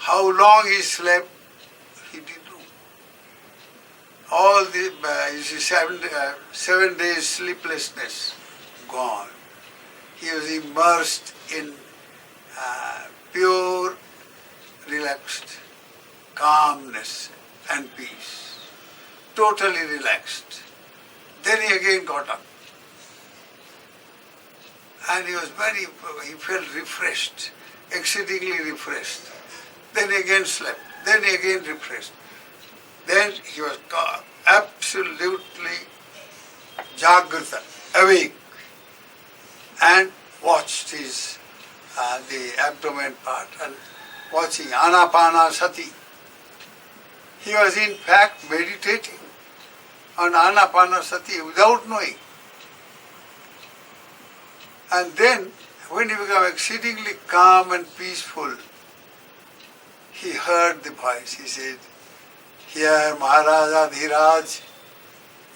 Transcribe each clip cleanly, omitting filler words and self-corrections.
How long he slept, he didn't know. All the 7 days sleeplessness gone. He was immersed in pure, relaxed calmness and peace. Totally relaxed. Then he again got up. And he felt refreshed, exceedingly refreshed. Then he again slept. Then he again refreshed. Then he was absolutely jagrata, awake, and watched his the abdomen part and watching anapanasati. He was in fact meditating on anapanasati without knowing. And then, when he became exceedingly calm and peaceful, he heard the voice. He said, "Here, Maharaja Dhiraj,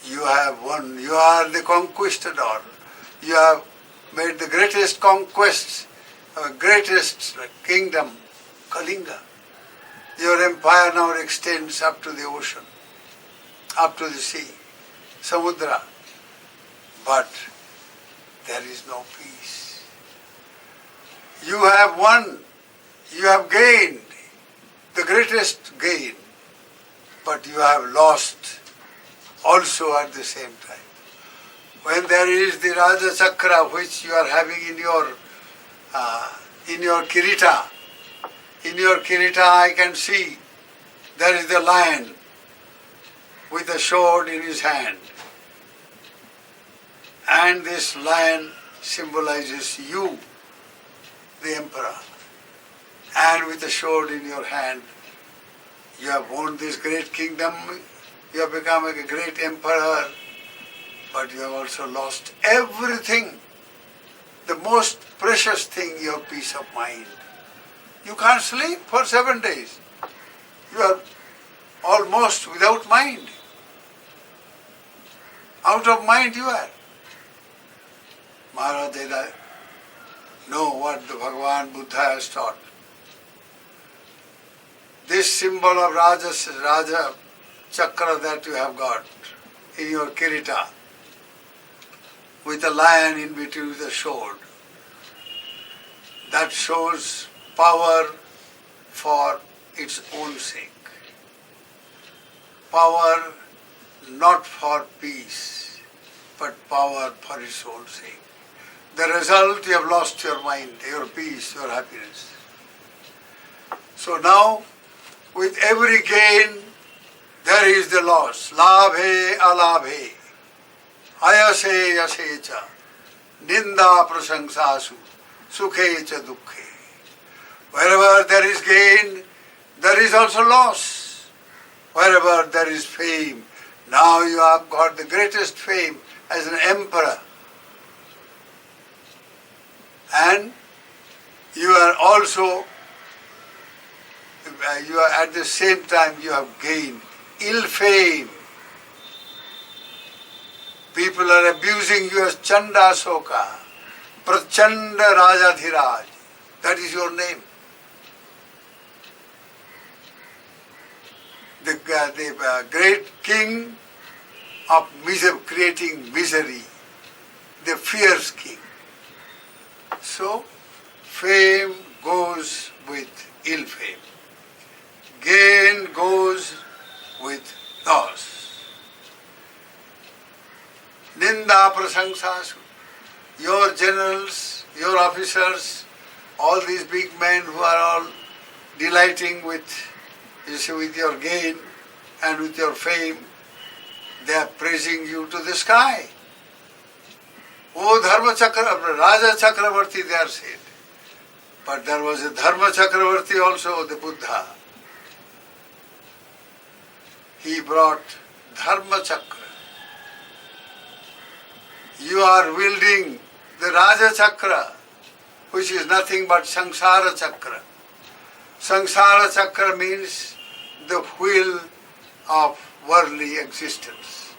you have won. You are the conquistador. You have made the greatest conquest, greatest kingdom, Kalinga. Your empire now extends up to the ocean, up to the sea, Samudra. But there is no peace. You have won, you have gained the greatest gain, but you have lost also at the same time. When there is the Raja Chakra which you are having in your kirita, I can see there is the lion with a sword in his hand. And this lion symbolizes you, the emperor. And with a sword in your hand, you have won this great kingdom, you have become a great emperor, but you have also lost everything. The most precious thing, your peace of mind. You can't sleep for 7 days. You are almost without mind. Out of mind you are. Maharaj, they know what the Bhagavan Buddha has taught. This symbol of Raja Chakra that you have got in your kirita, with a lion in between with a sword, that shows power for its own sake. Power not for peace, but power for its own sake. The result, you have lost your mind, your peace, your happiness. So now, with every gain, there is the loss. Labhe alabhe, ayase yasecha, ninda prasangsasu, sukhe cha dukkhe. Wherever there is gain, there is also loss. Wherever there is fame, now you have got the greatest fame as an emperor. And you are also, you are at the same time you have gained ill fame. People are abusing you as Chanda Soka, Prachanda Rajadhiraj. That is your name. The great king of creating misery, the fierce king. So, fame goes with ill fame. Gain goes with loss. Ninda prasangsasu. Your generals, your officers, all these big men who are all delighting with your gain and with your fame, they are praising you to the sky. Oh, Dhammacakka, Raja Chakravarti, they are said. But there was a Dharma Chakravarti also, the Buddha. He brought Dharma Chakra. You are wielding the Raja Chakra, which is nothing but Samsara Chakra. Samsara Chakra means the wheel of worldly existence.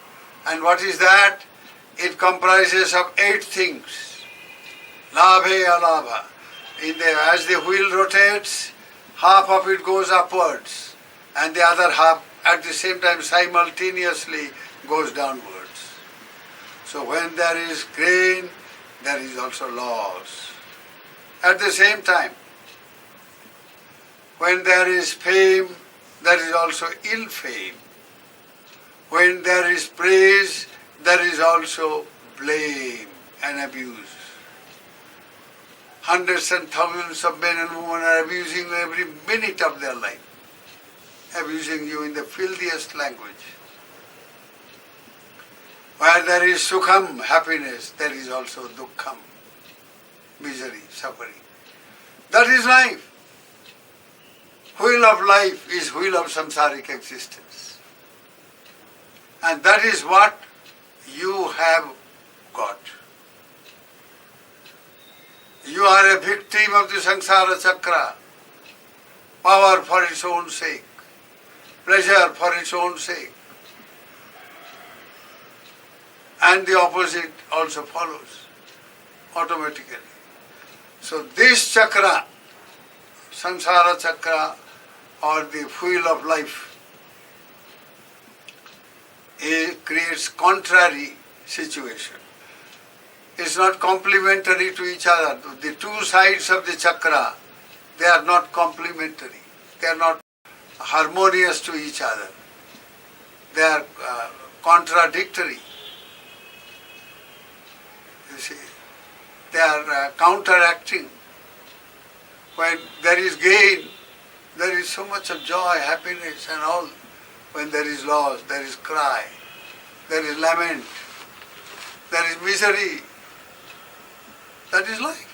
And what is that? It comprises of 8 things. Labhe alabha. As the wheel rotates, half of it goes upwards and the other half at the same time simultaneously goes downwards. So when there is gain, there is also loss. At the same time, when there is fame, there is also ill fame. When there is praise, there is also blame and abuse. Hundreds and thousands of men and women are abusing you every minute of their life, abusing you in the filthiest language. Where there is sukham, happiness, there is also dukkham, misery, suffering. That is life. Wheel of life is wheel of samsaric existence. And that is what you have got. You are a victim of the Samsaracakka, power for its own sake, pleasure for its own sake. And the opposite also follows automatically. So this chakra, samsara chakra, or the wheel of life, it creates contrary situation. It's not complementary to each other. The two sides of the chakra, they are not complementary. They are not harmonious to each other. They are contradictory. You see, they are counteracting. When there is gain, there is so much of joy, happiness and all. When there is loss, there is cry, there is lament, there is misery. That is life.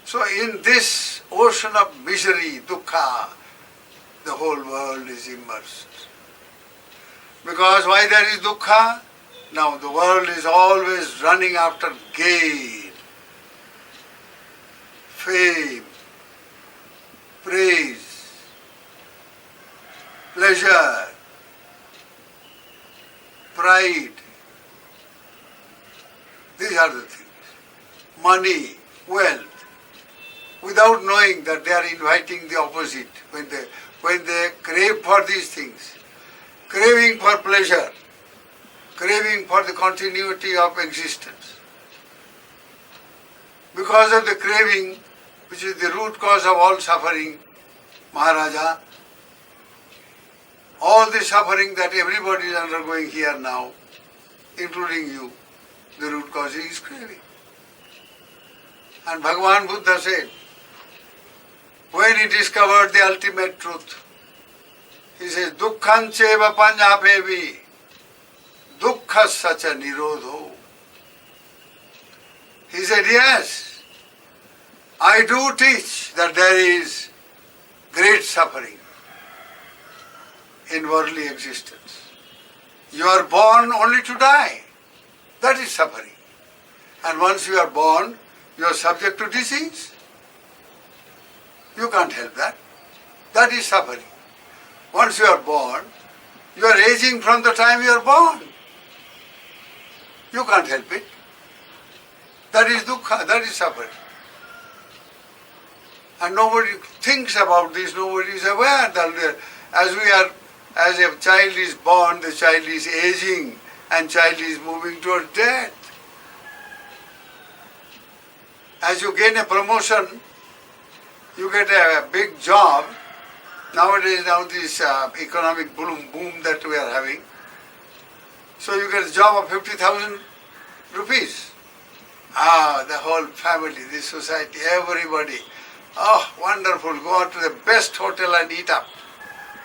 So in this ocean of misery, dukkha, the whole world is immersed. Because why there is dukkha? Now the world is always running after gain, fame, praise, pleasure, pride. These are the things. Money, wealth, without knowing that they are inviting the opposite. When they crave for these things, craving for pleasure, craving for the continuity of existence. Because of the craving, which is the root cause of all suffering, Maharaja, all the suffering that everybody is undergoing here now, including you, the root cause is craving. And Bhagavan Buddha said, when he discovered the ultimate truth, he says, Dukkhan cheva panyapevi, dukkha sacha nirodho. He said, yes, I do teach that there is great suffering in worldly existence. You are born only to die. That is suffering. And once you are born, you are subject to disease. You can't help that. That is suffering. Once you are born, you are aging from the time you are born. You can't help it. That is dukkha, that is suffering. And nobody thinks about this, nobody is aware that as a child is born, the child is aging, and child is moving towards death. As you gain a promotion, you get a big job. Nowadays, this economic boom that we are having. So you get a job of 50,000 rupees. The whole family, this society, everybody. Oh, wonderful. Go out to the best hotel and eat up.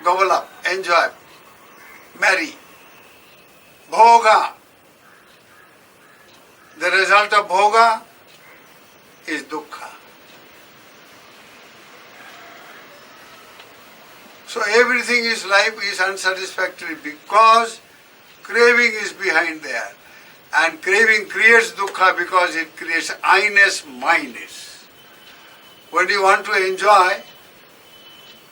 Gobble up, enjoy, marry. Bhoga. The result of bhoga is dukkha. So everything in life is unsatisfactory because craving is behind there. And craving creates dukkha because it creates I-ness, my-ness. When you want to enjoy,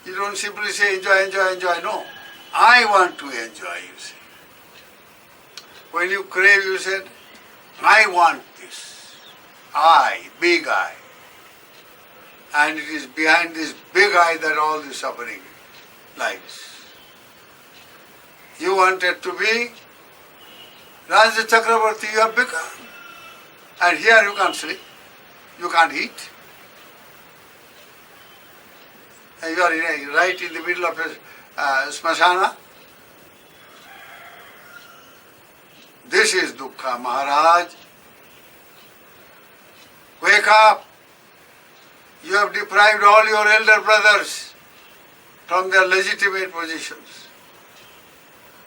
you don't simply say enjoy, enjoy, enjoy. No. I want to enjoy, you say. When you crave, you said, I want this. I, big I. And it is behind this big eye that all the suffering lies. You wanted to be Raja Chakravarti, you have become. And here you can't sleep, you can't eat. And you are right in the middle of a smasana. This is dukkha, Maharaj. Wake up. You have deprived all your elder brothers from their legitimate positions.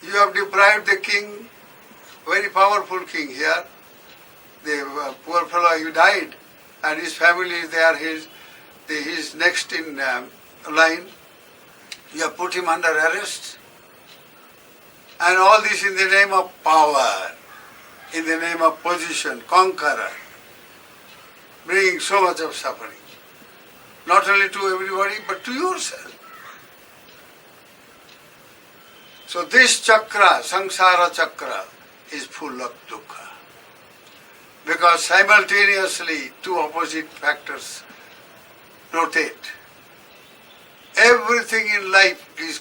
You have deprived the king, very powerful king here. The poor fellow, he died, and his family is there. He's next in line. You have put him under arrest. And all this in the name of power, in the name of position, conqueror, bringing so much of suffering. Not only to everybody, but to yourself. So this chakra, samsara chakra, is full of dukkha. Because simultaneously two opposite factors rotate. Everything in life is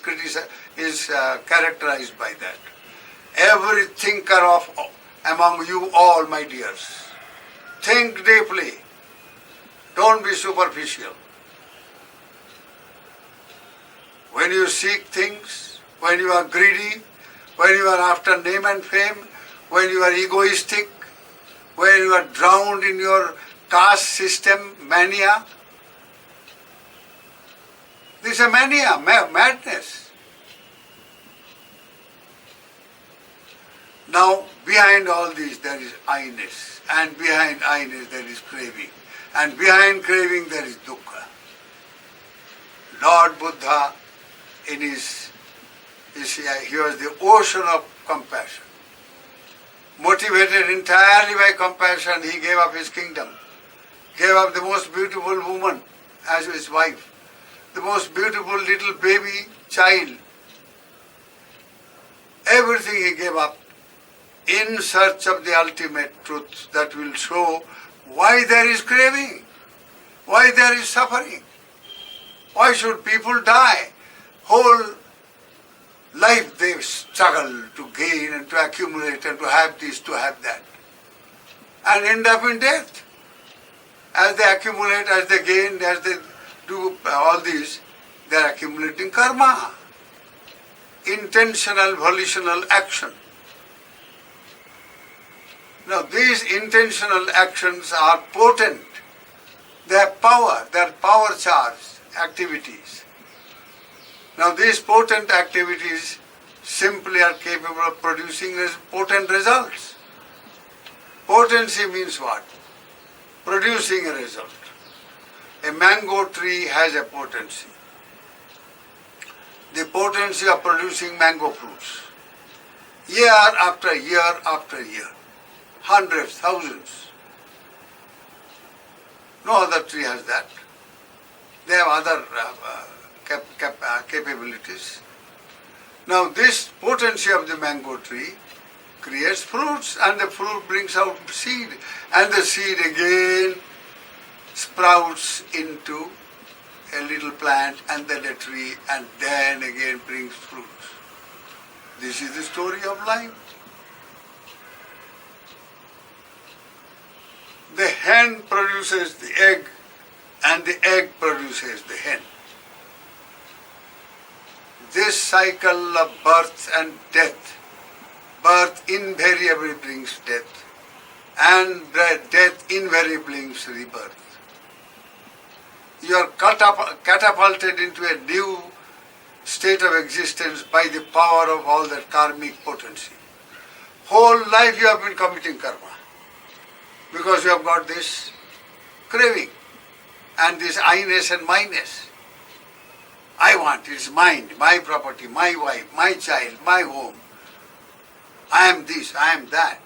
characterized by that. Every thinker among you all, my dears, think deeply. Don't be superficial. When you seek things, when you are greedy, when you are after name and fame, when you are egoistic, when you are drowned in your caste system mania, this is a mania, madness. Now, behind all this there is I-ness, and behind I-ness there is craving, and behind craving there is dukkha. Lord Buddha, he was the ocean of compassion. Motivated entirely by compassion, he gave up his kingdom, gave up the most beautiful woman as his wife, the most beautiful little baby child. Everything he gave up in search of the ultimate truth that will show why there is craving, why there is suffering, why should people die. Whole life they struggle to gain and to accumulate and to have this, to have that, and end up in death. As they accumulate, as they gain, as they do all this, they are accumulating karma, intentional, volitional action. Now these intentional actions are potent. They have power, they are power charged activities. Now these potent activities simply are capable of producing potent results. Potency means what? Producing a result. A mango tree has a potency. The potency of producing mango fruits. Year after year after year. Hundreds, thousands. No other tree has that. They have other capabilities. Now this potency of the mango tree creates fruits, and the fruit brings out seed, and the seed again sprouts into a little plant and then a tree, and then again brings fruits. This is the story of life. The hen produces the egg, and the egg produces the hen. This cycle of birth and death, birth invariably brings death, and death invariably brings rebirth. You are catapulted into a new state of existence by the power of all that karmic potency. Whole life you have been committing karma, because you have got this craving and this I-ness and my-ness. I want, it's mine, my property, my wife, my child, my home. I am this, I am that.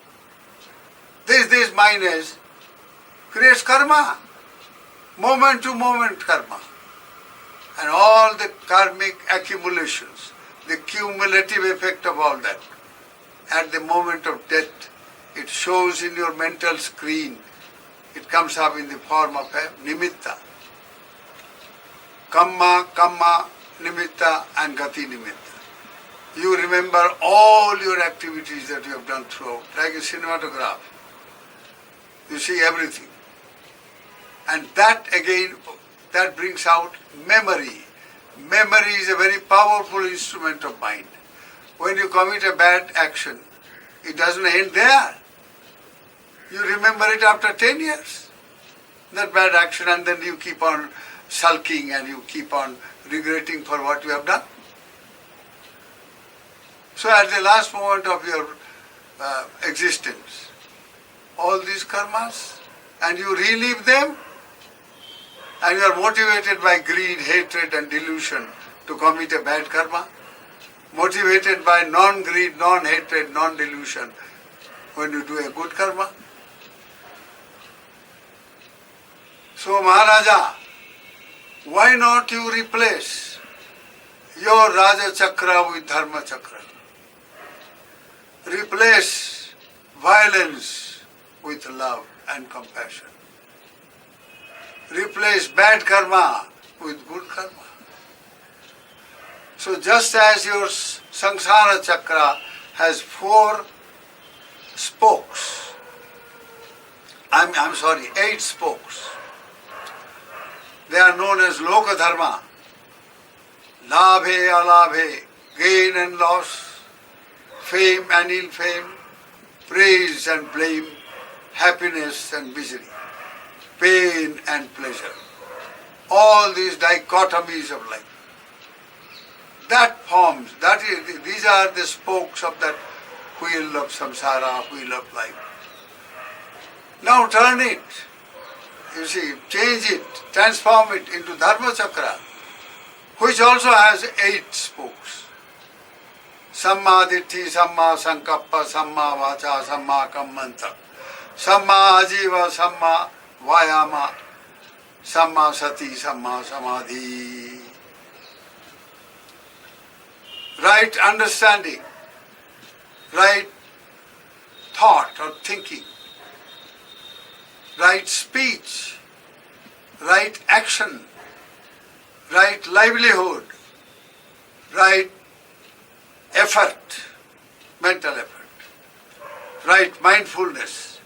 This my-ness creates karma, moment to moment karma. And all the karmic accumulations, the cumulative effect of all that, at the moment of death, it shows in your mental screen. It comes up in the form of a nimitta. Kamma Nimitta and Gati Nimitta. You remember all your activities that you have done throughout, like a cinematograph. You see everything. And that again, that brings out memory. Memory is a very powerful instrument of mind. When you commit a bad action, it doesn't end there. You remember it after 10 years, that bad action, and then you keep on sulking and you keep on regretting for what you have done. So at the last moment of your existence, all these karmas, and you relive them, and you are motivated by greed, hatred and delusion to commit a bad karma, motivated by non-greed, non-hatred, non-delusion when you do a good karma. So Maharaja, why not you replace your Raja Chakra with Dharma Chakra? Replace violence with love and compassion. Replace bad karma with good karma. So just as your Samsara Chakra has 4 spokes, 8 spokes. They are known as Loka Dharma, Labhe, Alabhe, gain and loss, fame and ill fame, praise and blame, happiness and misery, pain and pleasure. All these dichotomies of life. These are the spokes of that wheel of samsara, wheel of life. Now turn it, change it, transform it into Dharma Chakra, which also has 8 spokes. Samma Ditti, Samma Sankappa, Samma Vacha, Samma Kammanta, Samma Ajiva, Samma Vayama, Samma Sati, Samma Samadhi. Right understanding, right thought or thinking, right speech, right action, right livelihood, right effort, mental effort, right mindfulness,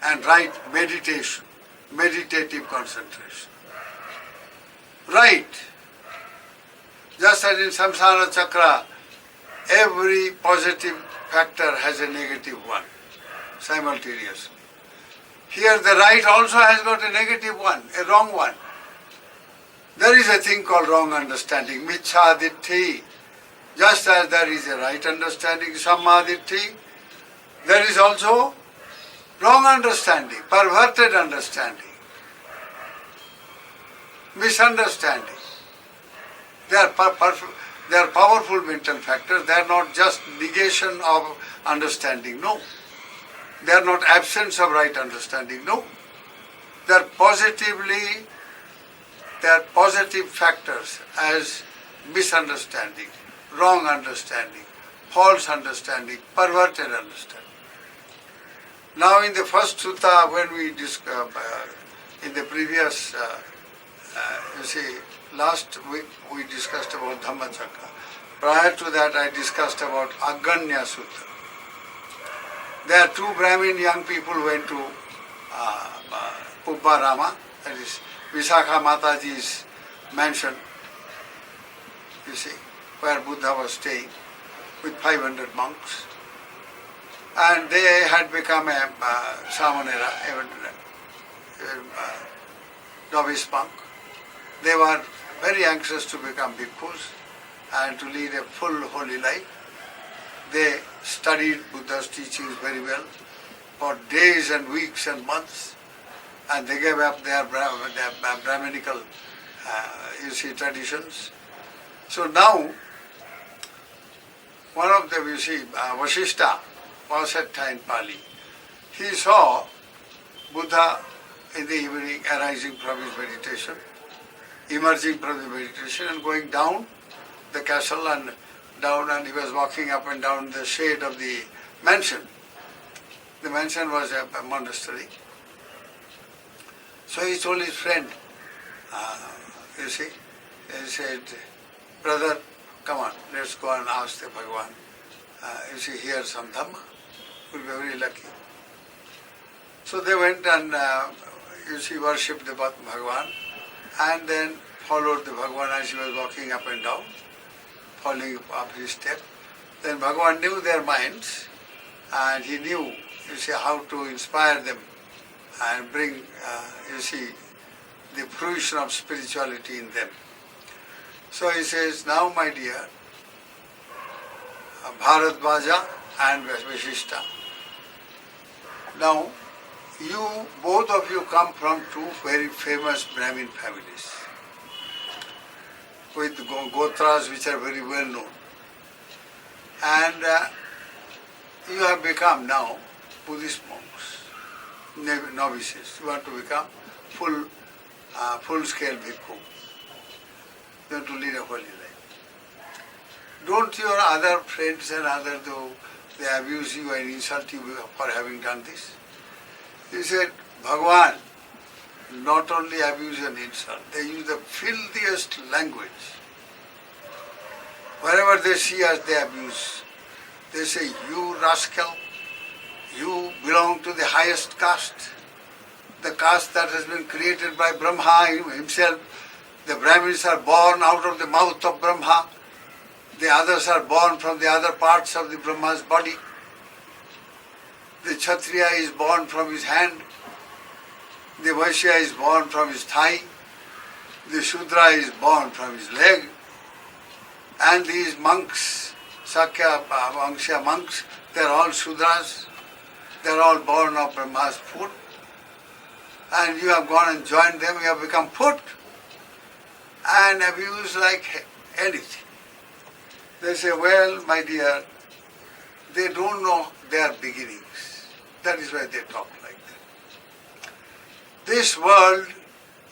and right meditation, meditative concentration. Right. Just as in Samsara Chakra, every positive factor has a negative one simultaneously. Here the right also has got a negative one, a wrong one. There is a thing called wrong understanding, Miccha Ditti. Just as there is a right understanding, Samma Ditti, there is also wrong understanding, perverted understanding, misunderstanding. They are powerful mental factors. They are not just negation of understanding, no. They are not absence of right understanding, no. They are positive factors as misunderstanding, wrong understanding, false understanding, perverted understanding. Now in the first sutta, when we in the previous, last week we discussed about Dhammacakka. Prior to that I discussed about Aganya Sutta. There are 2 Brahmin young people went to Ubbarama, that is Visakha Mataji's mansion, where Buddha was staying with 500 monks. And they had become a Samanera, a novice monk. They were very anxious to become bhikkhus and to lead a full holy life. They studied Buddha's teachings very well for days and weeks and months, and they gave up their Brahminical traditions. So now, one of them, Vasishta, Vasatha in Pali, he saw Buddha in the evening arising from his meditation, emerging from the meditation and going down the castle and he was walking up and down the shade of the mansion. The mansion was a monastery. So he told his friend, He said, brother, come on, let's go and ask the Bhagavan. If he hears some Dhamma, we'll be very lucky. So they went and worshipped the Bhagavan and then followed the Bhagavan as he was walking up and down, following up his step. Then Bhagavan knew their minds and he knew, how to inspire them and bring, the fruition of spirituality in them. So he says, now my dear, Bharadvaja and Vashishta, now you, both of you come from two very famous Brahmin families with gotras which are very well known. And you have become now Buddhist monks, novices. You want to become full-scale bhikkhu. You want to lead a holy life. Don't your other friends and others, though they abuse you and insult you for having done this? He said, Bhagavan not only abuse and insult, they use the filthiest language. Wherever they see us, they abuse. They say, you rascal, you belong to the highest caste, the caste that has been created by Brahma himself. The Brahmins are born out of the mouth of Brahma. The others are born from the other parts of the Brahma's body. The Kshatriya is born from his hand. The Vaishya is born from his thigh. The Shudra is born from his leg. And these monks, Sakya Vangsha monks, they are all Shudras. They are all born of Brahma's foot. And you have gone and joined them, you have become foot and abused like anything. They say, well, my dear, they don't know their beginnings. That is why they talk like that. This world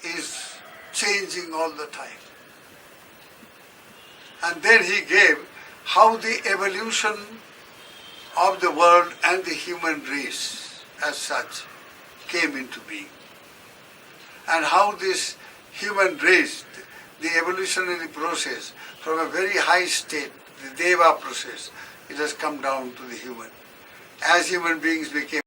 is changing all the time. And then he gave how the evolution of the world and the human race as such came into being. And how this human race, the evolutionary process, from a very high state, the Deva process, it has come down to the human. As human beings became